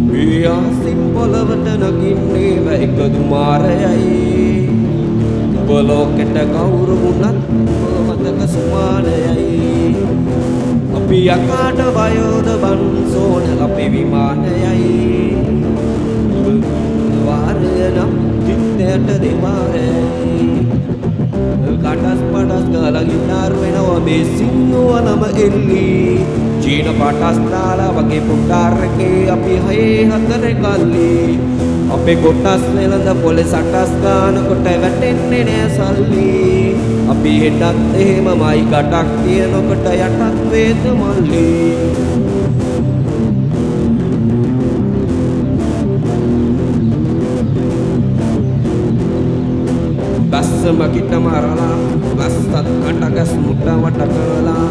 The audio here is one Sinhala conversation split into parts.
පියාසින් පොළවට නගින්නේම එකදු මාරයයි බලෝකෙට කවුරු වුණත් මතක සුමානයයි අපි යකාට වයෝද බන්සෝන අපි විමානයයි වාරයනම් තිත්තයට දෙමාරයයි කටස් පටස් ගාලා ගිටාර් වෙනවා මේ සිංහවනම එල්ලි චීන පටස් දාලා වගේ පුටාරකේ අපි හයේ හතරේ කල්ලි අපේ කොටස් වෙලඳ පොලේ සටස් ගානකොට වැටෙන්නේ නෑ සල්ලි අපි හෙටත් එහෙමමයි ගටක් තියනකොට යටත් වේද මල්ලි බස්සම කිට මරලා ලස්සත් කටගස් මුට වට කරලා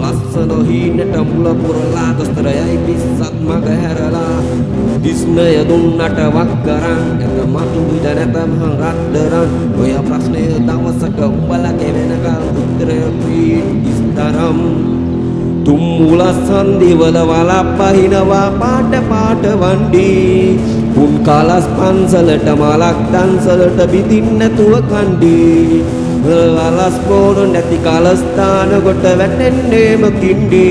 ලස්සන හීනට මුල පුරලා දොස්තරයයි පිස්සත් මග හැරලා දිස්නය දුන්නට වක් කරන් එත මතු විද නැතම රද්දරන් ඔය ප්‍රශ්නය දවසක උඹලගේ වෙනකල් උත්තරය ඉස්තරම් තුම්මුල සන්දිවල වලප්පහිනවා පාට පාට වණ්ඩි උන් කාලස් පන්සලට මලක් දන්සලට බිතින් නැතුව කණ්ඩි වලස් පොර නැති කාලස්ථාන කොට වැටෙන්නේම කිණ්ඩි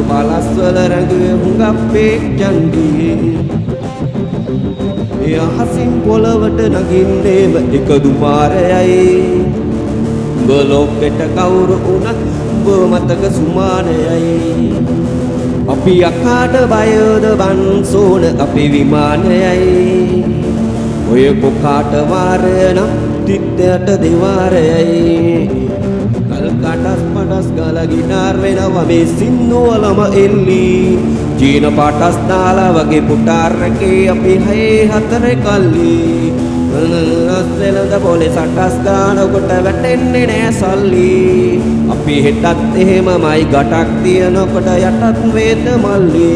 බලස් වල රැඟුවේ හුඟක් පේක් චණ්ඩි ඒ අහසින් පොළවට නගින්නේම එකදු මාරයයි බලෝකෙට කවුරු වුණත් උඹ මතක සුමානයයි අපි යකාට බයද බන්සෝන අපි විමානයයි ඔය කොකාට වාරයනම් තිත්තයට දෙවාරයයි කල් කටස් පටස් ගාලා ගිටාර් වෙනවා මේ සින්දුවලම එල්ලි චීන පටස් දාලා වගේ පුටාරකේ අපි හයේ හතරේ කල්ලි වෙලඳ පොලේ සටස් ගානකොට වැටෙන්නේ නෑ සල්ලි අපි හෙටත් එහෙමමයි ගටක් තියනකොට යටත් වේද මල්ලි